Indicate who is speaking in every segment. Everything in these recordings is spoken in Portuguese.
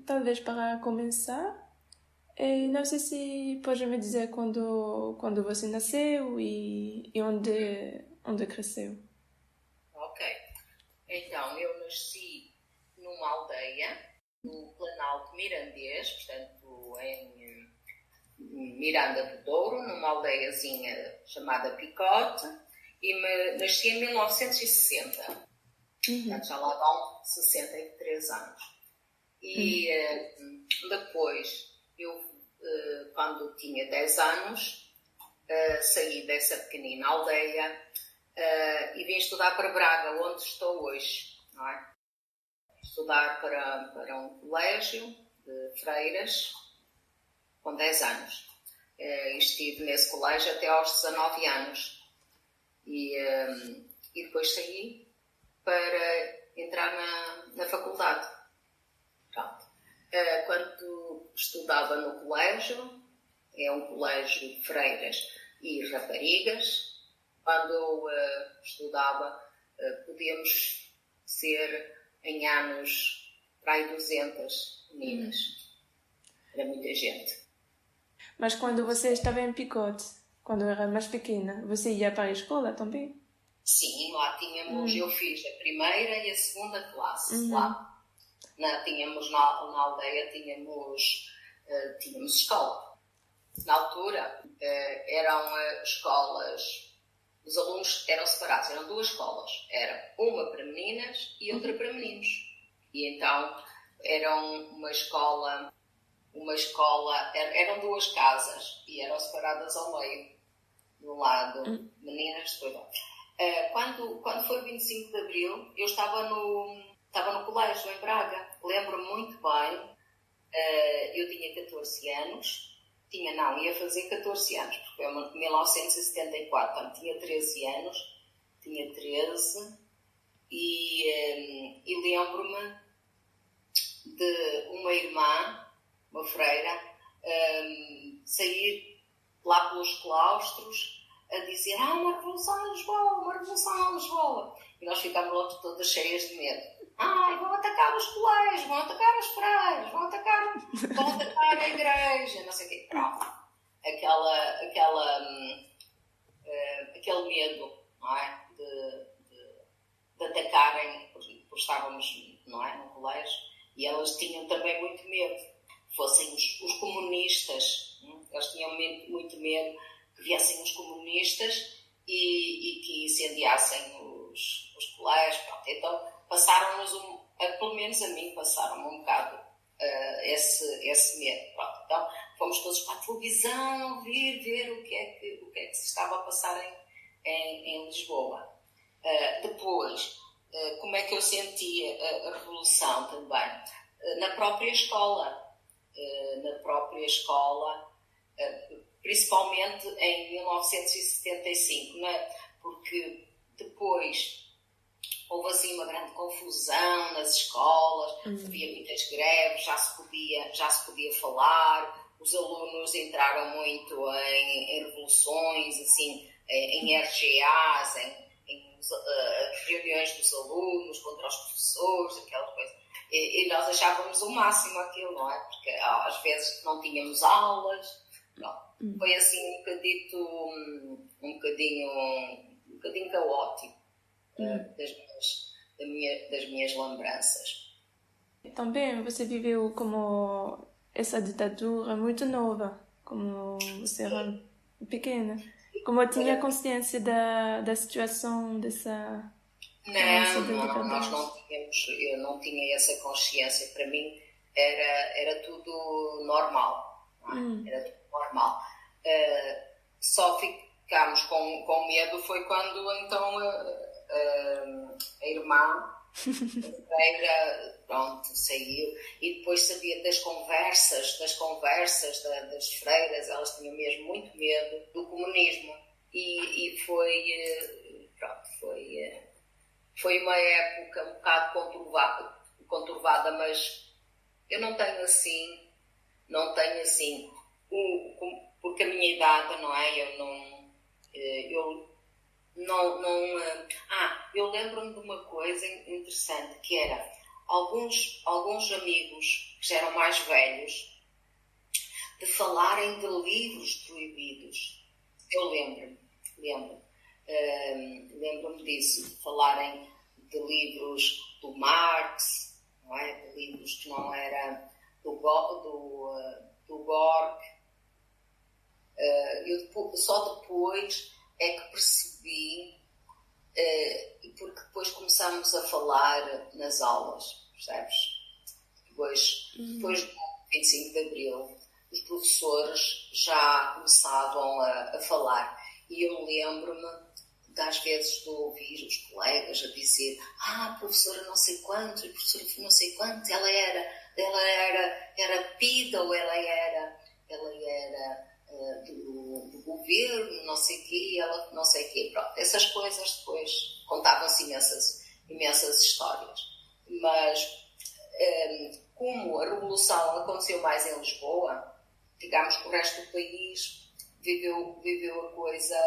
Speaker 1: talvez para começar, não sei se pode me dizer quando você nasceu e onde cresceu.
Speaker 2: Ok. Então, eu nasci numa aldeia do Planalto Mirandês, portanto, em Miranda do Douro, numa aldeiazinha chamada Picote, e nasci em 1960. Portanto, já lá vão 63 anos. E depois, eu, quando tinha 10 anos, saí dessa pequenina aldeia e vim estudar para Braga, onde estou hoje, não é? Estudar para um colégio de freiras com 10 anos. Estive nesse colégio até aos 19 anos. E depois saí para entrar na faculdade. Pronto. Quando estudava no colégio, é um colégio de freiras e raparigas, quando eu estudava, podíamos ser em anos para aí 200 meninas. Era muita gente.
Speaker 1: Mas quando você estava em Picote, quando era mais pequena, você ia para a escola também?
Speaker 2: Sim, lá tínhamos, eu fiz a primeira e a segunda classe lá. Tínhamos na aldeia, tínhamos escola. Na altura eram escolas, os alunos eram separados, eram duas escolas. Era uma para meninas e outra para meninos. E então eram eram duas casas e eram separadas ao meio. De um lado, meninas, depois não. Quando foi o 25 de Abril, eu estava no colégio em Braga. Lembro-me muito bem. Eu tinha 14 anos. Ia fazer 14 anos, porque foi em 1974, portanto tinha 13 anos. Tinha 13 e lembro-me de uma irmã, uma freira, sair lá pelos claustros a dizer uma revolução em Lisboa, uma revolução em Lisboa. E nós ficámos logo todas cheias de medo. Vão atacar os colégios, vão atacar os freiras, vão atacar a igreja, não sei o quê. Pronto. Aquele medo, não é? De atacarem, por estávamos, não é, no colégio, e elas tinham também muito medo. Fossem os comunistas, eles tinham muito medo que viessem os comunistas e que incendiassem os colégios. Pronto. Então passaram-nos, pelo menos a mim, passaram-me um bocado esse medo. Pronto. Então fomos todos para a televisão ver o que é que se estava a passar em Lisboa. Depois, como é que eu sentia a revolução também? Na própria escola. Principalmente em 1975, não é? Porque depois houve assim uma grande confusão nas escolas, havia muitas greves, já se podia falar, os alunos entraram muito em revoluções, assim, em RGAs, em reuniões dos alunos contra os professores, aquelas coisas. E nós achávamos o máximo aquilo, não é? Porque às vezes não tínhamos aulas. Foi assim um bocadinho caótico das minhas lembranças.
Speaker 1: Também você viveu como essa ditadura muito nova, como você era pequena. Como eu tinha consciência da situação dessa...
Speaker 2: Nós não tínhamos, eu não tinha essa consciência. Para mim era tudo normal. Era tudo normal. Só ficámos com medo foi quando então a irmã pronto, saiu, e depois sabia das conversas das freiras, elas tinham mesmo muito medo do comunismo e foi uma época um bocado conturbada, mas eu não tenho assim, porque a minha idade, não é? Eu lembro-me de uma coisa interessante, que era, alguns amigos que já eram mais velhos de falarem de livros proibidos. Eu lembro-me disso, de falarem de livros do Marx, não é? De livros que não eram do Gork. Só depois é que percebi, e porque depois começamos a falar nas aulas, percebes? Depois do 25 de Abril, os professores já começavam a falar. E eu lembro-me, às vezes, de ouvir os colegas a dizer: professora não sei quanto, e professora não sei quanto, ela era PIDA, ou ela era do governo, não sei o quê, ela não sei o quê. Pronto, essas coisas depois contavam-se imensas histórias. Mas, como a Revolução aconteceu mais em Lisboa, digamos que o resto do país viveu a coisa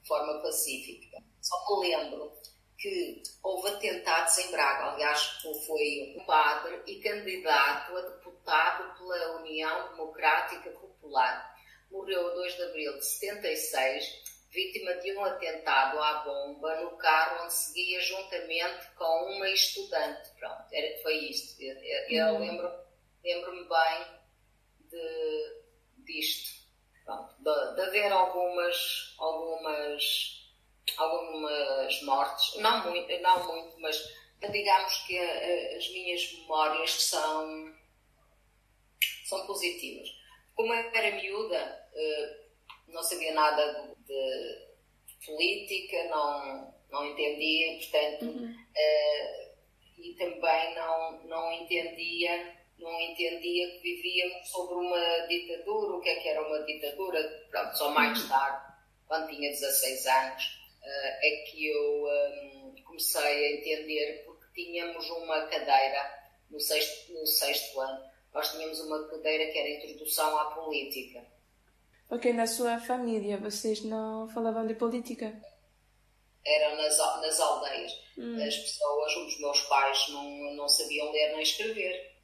Speaker 2: de forma pacífica. Só me lembro que houve atentados em Braga. Aliás, foi um padre e candidato a deputado pela União Democrática Popular. Morreu a 2 de abril de 76, vítima de um atentado à bomba no carro onde seguia juntamente com uma estudante. Pronto, foi isto. Eu lembro-me bem disto. Pronto, de haver algumas mortes, não muito, mas digamos que as minhas memórias são positivas. Como eu era miúda, não sabia nada de política, não entendia, portanto, e também não entendia que vivíamos sobre uma ditadura. O que era uma ditadura? Pronto, só mais tarde, quando tinha 16 anos, é que eu comecei a entender, porque tínhamos uma cadeira no sexto ano. Nós tínhamos uma cadeira que era Introdução à Política.
Speaker 1: Ok, na sua família vocês não falavam de política?
Speaker 2: Eram nas aldeias. As pessoas, os meus pais não sabiam ler nem escrever.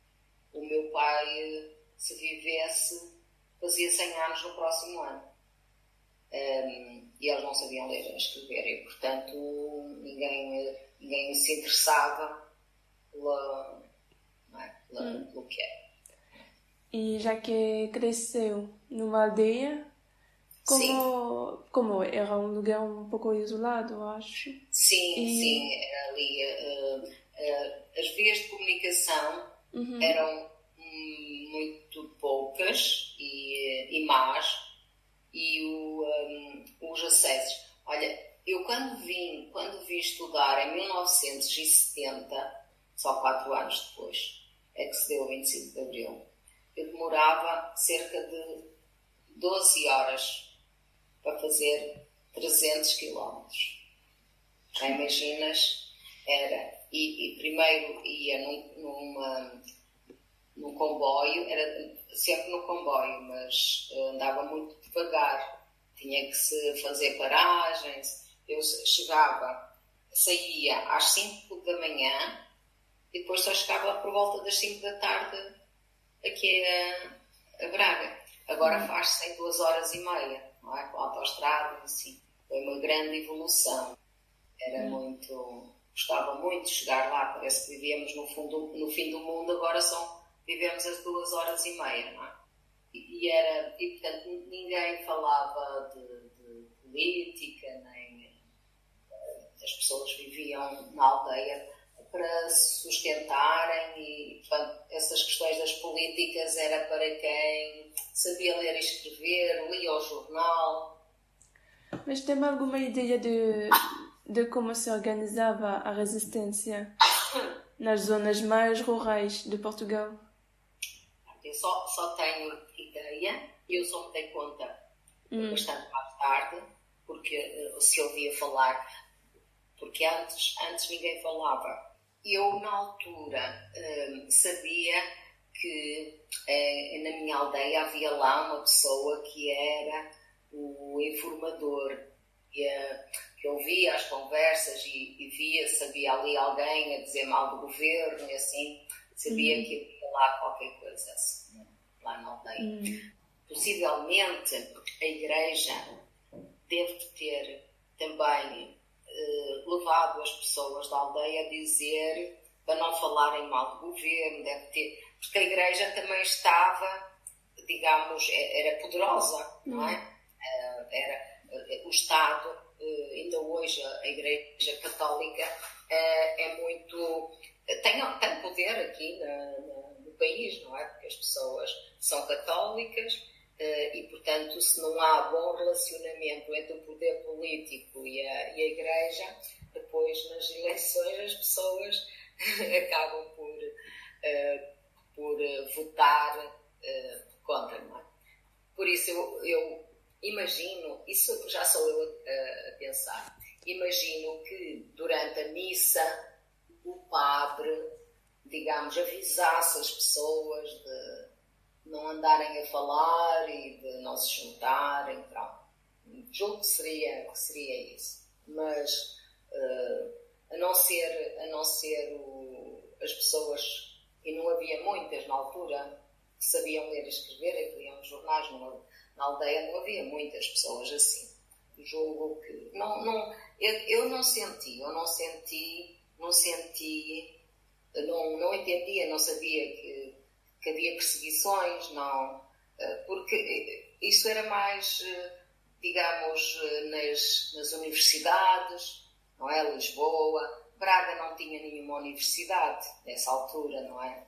Speaker 2: O meu pai, se vivesse, fazia 100 anos no próximo ano. E eles não sabiam ler nem escrever. E, portanto, ninguém se interessava pelo que era.
Speaker 1: E já que cresceu numa aldeia, como era um lugar um pouco isolado, eu acho.
Speaker 2: Sim, era ali. As vias de comunicação eram muito poucas e más, e os acessos. Olha, eu quando vim estudar em 1970, só 4 anos depois, é que se deu o 25 de Abril, eu demorava cerca de 12 horas para fazer 300 quilómetros. Já imaginas? E primeiro ia num comboio, era sempre no comboio, mas andava muito devagar, tinha que se fazer paragens. Eu saía às 5 da manhã e depois só chegava por volta das 5 da tarde aqui a Braga. Agora faz-se em 2 horas e meia, não é? Com a autoestrada, assim. Foi uma grande evolução. Gostava muito de chegar lá, parece que vivíamos no fim do mundo, agora vivemos as 2 horas e meia, não é? E portanto, ninguém falava de política, nem as pessoas viviam na aldeia para se sustentarem, e portanto, essas questões das políticas era para quem sabia ler e escrever, lia o jornal.
Speaker 1: Mas tem alguma ideia de como se organizava a resistência nas zonas mais rurais de Portugal?
Speaker 2: Eu só tenho ideia, e eu só me dei conta bastante mais tarde, porque se ouvia falar, porque antes ninguém falava. Eu, na altura, sabia que na minha aldeia havia lá uma pessoa que era o informador, que ouvia as conversas e via se havia ali alguém a dizer mal do governo e assim, sabia que havia lá qualquer coisa assim, lá na aldeia. Possivelmente a Igreja deve ter também levado as pessoas da aldeia a dizer para não falarem mal do governo, deve ter, porque a Igreja também estava, digamos, era poderosa, não é? O Estado, ainda hoje a Igreja Católica é muito... tem poder aqui no país, não é? Porque as pessoas são católicas e, portanto, se não há bom relacionamento entre o poder político e a Igreja, depois nas eleições as pessoas acabam por votar contra, não é? Por isso eu imagino, isso já sou eu a pensar, imagino que durante a missa o padre, digamos, avisasse as pessoas de não andarem a falar e de não se juntarem, pronto. Julgo que seria isso. Mas a não ser as pessoas, e não havia muitas na altura, que sabiam ler e escrever, que liam os jornais, na aldeia não havia muitas pessoas assim. Julgo que... eu não entendia, não sabia que havia perseguições, não, porque isso era mais, digamos, nas universidades, não é? Lisboa, Braga não tinha nenhuma universidade nessa altura, não é?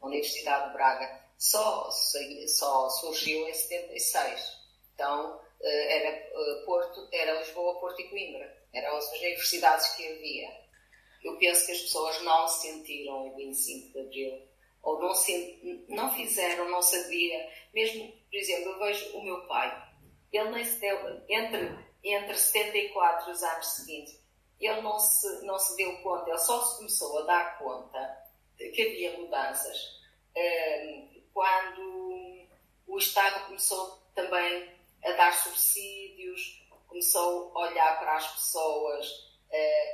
Speaker 2: A Universidade de Braga só surgiu em 76. Então, era Lisboa, Porto e Coimbra. Eram as universidades que havia. Eu penso que as pessoas não sentiram o 25 de Abril. Ou não fizeram, não sabia. Mesmo, por exemplo, eu vejo o meu pai. Ele nem se deu, entre 74 e os anos seguintes, ele não se deu conta, ele só se começou a dar conta que havia mudanças quando o Estado começou também a dar subsídios, começou a olhar para as pessoas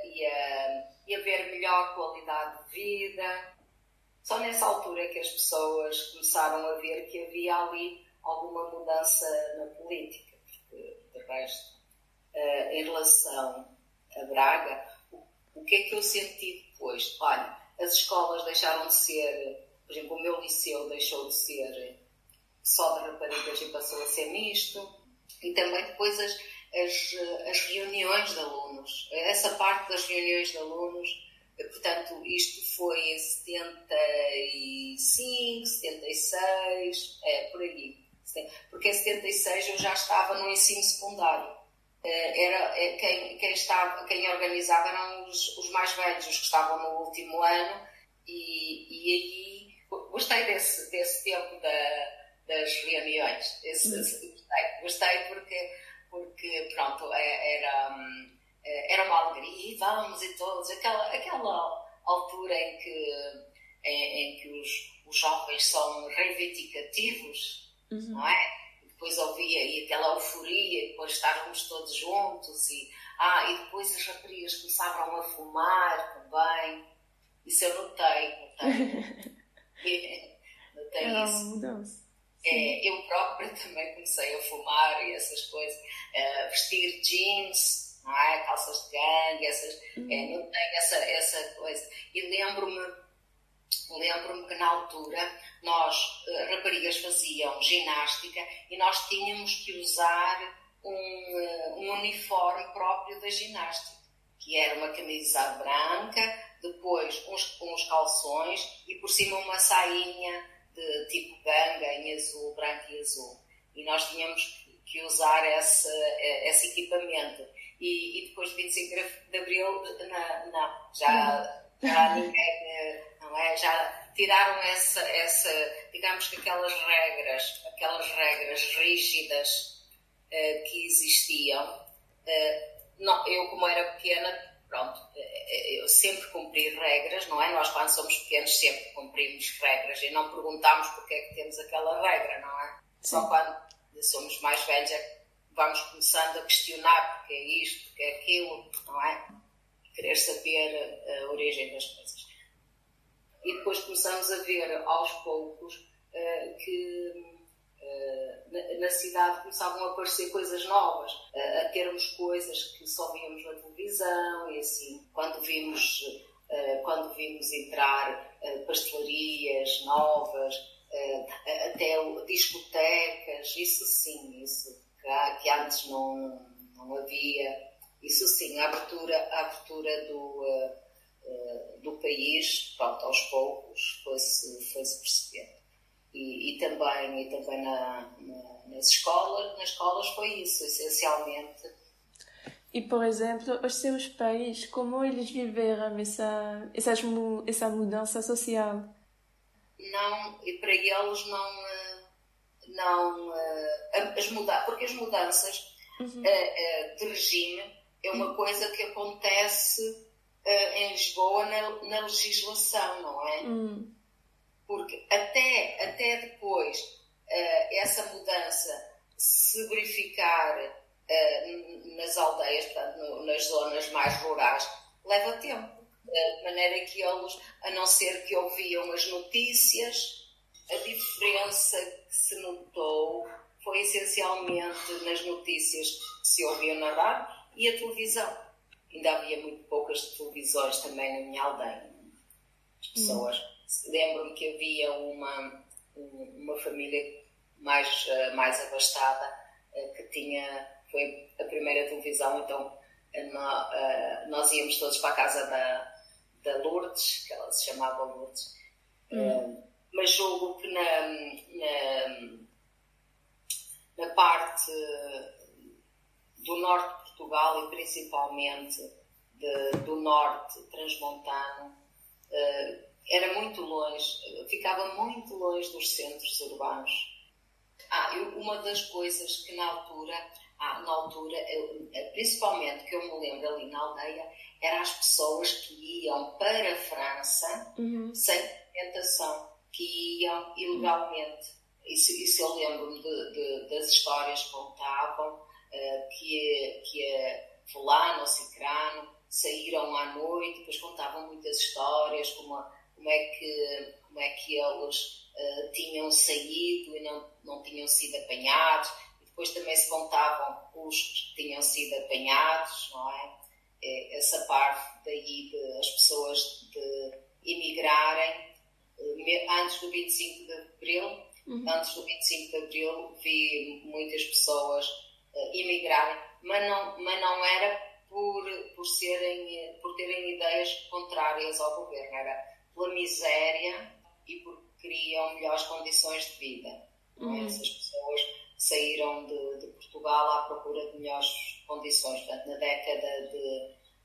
Speaker 2: e a ver melhor qualidade de vida. Só nessa altura é que as pessoas começaram a ver que havia ali alguma mudança na política, porque de resto, em relação a Braga, o que é que eu senti depois? Olha, as escolas deixaram de ser, por exemplo, o meu liceu deixou de ser só de raparigas e passou a ser misto, e também depois as reuniões de alunos, essa parte das reuniões de alunos, portanto, isto foi em 75, 76, por aí, porque em 76 eu já estava no ensino secundário. Quem organizava eram os mais velhos, os que estavam no último ano, e aí gostei desse tempo das reuniões. Gostei porque pronto, era uma alegria, e vamos e todos, aquela altura em que os jovens são reivindicativos, não é? Depois ouvia aquela euforia, depois estávamos todos juntos e depois as raparigas começavam a fumar também. Isso eu notei. Notei
Speaker 1: Era
Speaker 2: isso.
Speaker 1: uma mudança.
Speaker 2: Eu própria também comecei a fumar e essas coisas, vestir jeans, não é? Calças de gangue, não tenho essa coisa. E lembro-me que na altura nós, raparigas, faziam ginástica e nós tínhamos que usar um uniforme próprio da ginástica, que era uma camisa branca, depois uns calções e por cima uma sainha de tipo ganga em azul, branco e azul. E nós tínhamos que usar esse equipamento. E depois de 25 de Abril, já ninguém, não é? Já tiraram digamos que aquelas regras rígidas que existiam. Eu, como era pequena, pronto, eu sempre cumpri regras, não é? Nós, quando somos pequenos, sempre cumprimos regras e não perguntamos porque é que temos aquela regra, não é? Sim. Só quando somos mais velhos é que vamos começando a questionar porque é isto, porque é aquilo, não é? Querer saber a origem das coisas. E depois começamos a ver aos poucos que na cidade começavam a aparecer coisas novas, a termos coisas que só víamos na televisão e assim, quando vimos entrar pastelarias novas, até discotecas, isso sim, isso que antes não havia, isso sim, a abertura do país, pronto, aos poucos foi-se percebendo. E também nas escolas foi isso, essencialmente.
Speaker 1: E, por exemplo, os seus pais, como eles viveram essa mudança social?
Speaker 2: Não, e para eles porque as mudanças de regime é uma coisa que acontece em Lisboa na legislação, não é? Porque até depois essa mudança se verificar nas aldeias, portanto, nas zonas mais rurais, leva tempo. De maneira que eles, a não ser que ouviam as notícias, a diferença que se notou foi essencialmente nas notícias que se ouviam na rádio e a televisão. Ainda havia muito poucas televisões também na minha aldeia. As pessoas... Lembro-me que havia uma família mais abastada que foi a primeira televisão, então nós íamos todos para a casa da Lourdes, que ela se chamava Lourdes, mas julgo que na parte do norte de Portugal e principalmente do norte transmontano, era muito longe, ficava muito longe dos centros urbanos. Uma das coisas que na altura, principalmente que eu me lembro ali na aldeia, eram as pessoas que iam para a França sem documentação, que iam ilegalmente. Isso eu lembro-me das histórias que contavam, que fulano ou cicrano saíram à noite, depois contavam muitas histórias, como é que eles tinham saído e não tinham sido apanhados, e depois também se contavam os que tinham sido apanhados, não é? Essa parte daí de as pessoas de emigrarem antes do 25 de Abril. Antes do 25 de Abril vi muitas pessoas emigrarem, mas não era por terem ideias contrárias ao governo, era pela miséria e porque queriam melhores condições de vida. Essas pessoas saíram de Portugal à procura de melhores condições. Portanto, na década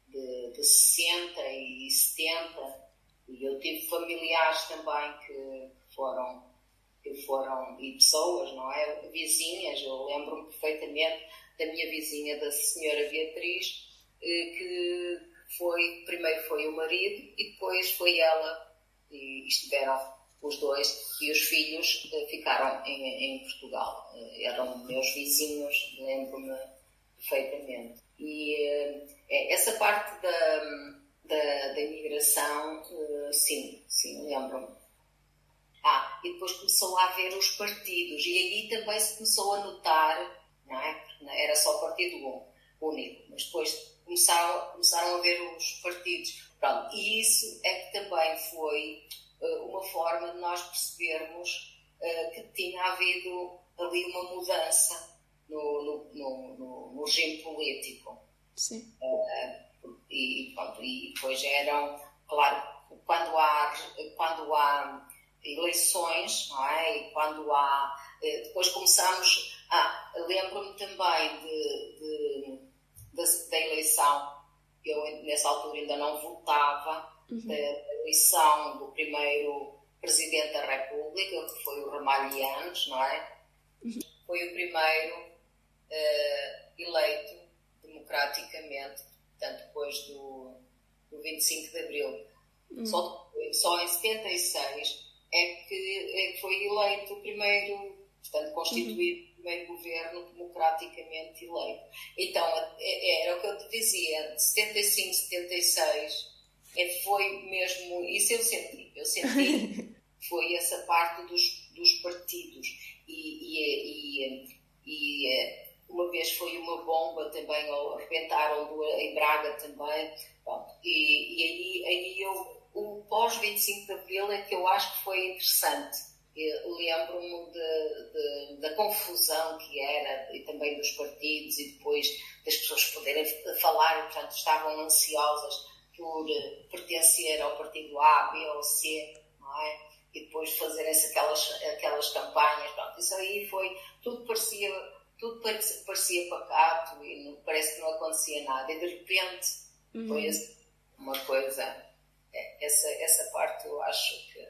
Speaker 2: de 60 e 70, e eu tive familiares também que foram, e pessoas, não é? Vizinhas, eu lembro-me perfeitamente da minha vizinha, da senhora Beatriz, que primeiro foi o marido e depois foi ela, e estiveram os dois, e os filhos ficaram em Portugal. Eram meus vizinhos, lembro-me perfeitamente. E essa parte da imigração, sim, lembro-me. E depois começou a haver os partidos, e aí também se começou a notar, não é? Era só partido único, mas depois começaram a ver os partidos. Pronto, e isso é que também foi uma forma de nós percebermos que tinha havido ali uma mudança no regime político.
Speaker 1: Sim.
Speaker 2: E depois eram, claro, quando há eleições, não é? E quando há... Depois começamos... lembro-me também da eleição, eu nessa altura ainda não votava, da eleição do primeiro Presidente da República, que foi o Ramalhianos, não é? Foi o primeiro eleito democraticamente, portanto, depois do 25 de Abril. Só em 76 é que foi eleito o primeiro, portanto, constituído o primeiro governo democraticamente eleito. Então, era o que eu te dizia, de 75, 76, foi mesmo, isso eu senti foi essa parte dos partidos. Uma vez foi uma bomba também, arrebentaram em Braga também. Pronto. E aí o pós-25 de Abril é que eu acho que foi interessante. Eu lembro-me da confusão que era, e também dos partidos, e depois das pessoas poderem falar, e, portanto, estavam ansiosas por pertencer ao partido A, B ou C, não é? E depois fazerem-se aquelas campanhas. Pronto, isso aí foi, tudo parecia pacato e parece que não acontecia nada. E de repente foi uma coisa, essa parte eu acho que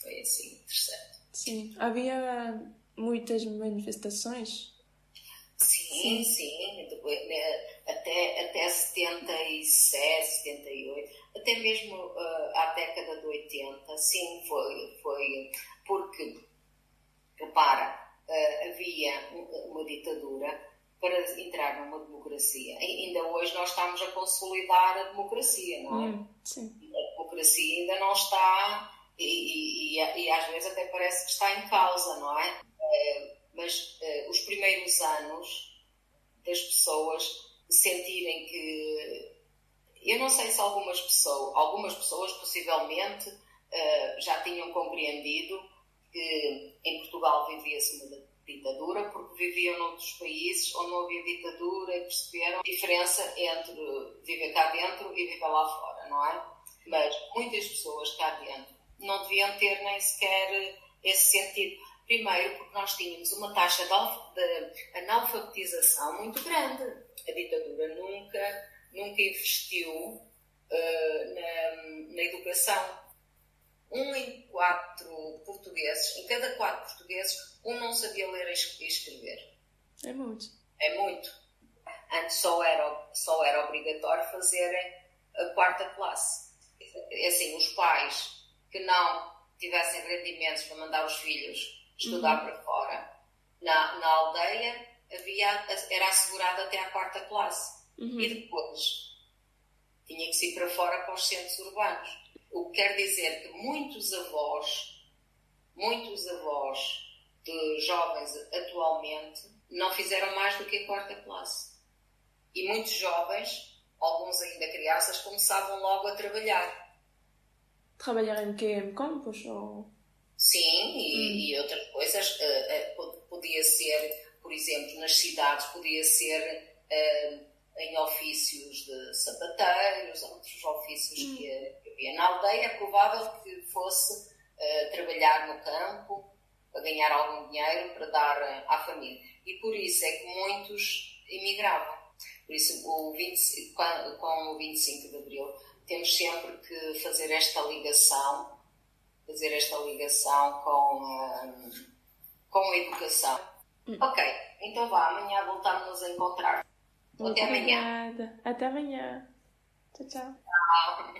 Speaker 2: foi assim interessante.
Speaker 1: Sim, havia muitas manifestações?
Speaker 2: Sim. Até 77, 78, até mesmo à década de 80, sim, foi porque, repara, havia uma ditadura para entrar numa democracia. Ainda hoje nós estamos a consolidar a democracia, não é?
Speaker 1: Sim.
Speaker 2: A democracia ainda não está, e às vezes até parece que está em causa, não é? Mas os primeiros anos das pessoas sentirem que... Eu não sei se algumas pessoas possivelmente já tinham compreendido que em Portugal vivia-se uma ditadura porque viviam noutros países onde não havia ditadura e perceberam a diferença entre viver cá dentro e viver lá fora, não é? Mas muitas pessoas cá dentro não deviam ter nem sequer esse sentido. Primeiro, porque nós tínhamos uma taxa de analfabetização muito grande. A ditadura nunca investiu na educação. Em cada 4 portugueses, não sabia ler e escrever.
Speaker 1: É muito.
Speaker 2: É muito. Antes só era obrigatório fazerem a 4ª classe. É assim, os pais que não tivessem rendimentos para mandar os filhos estudar para fora, na aldeia era assegurado até à 4ª classe. E depois tinha que se ir para fora para os centros urbanos. O que quer dizer que muitos avós de jovens atualmente não fizeram mais do que a 4ª classe. E muitos jovens, alguns ainda crianças, começavam logo a trabalhar.
Speaker 1: Trabalhar em quê? Em campos? Ou...
Speaker 2: Sim, e outras coisas. Podia ser, por exemplo, nas cidades, podia ser em ofícios de sapateiros, outros ofícios que havia na aldeia. É provável que fosse trabalhar no campo para ganhar algum dinheiro para dar à família. E por isso é que muitos emigravam. Por isso, com o 25 de Abril, temos sempre que fazer esta ligação com a educação. Ok, então vá, amanhã voltamos a encontrar.
Speaker 1: Até amanhã. Até amanhã. Tchau, tchau.
Speaker 2: Tchau.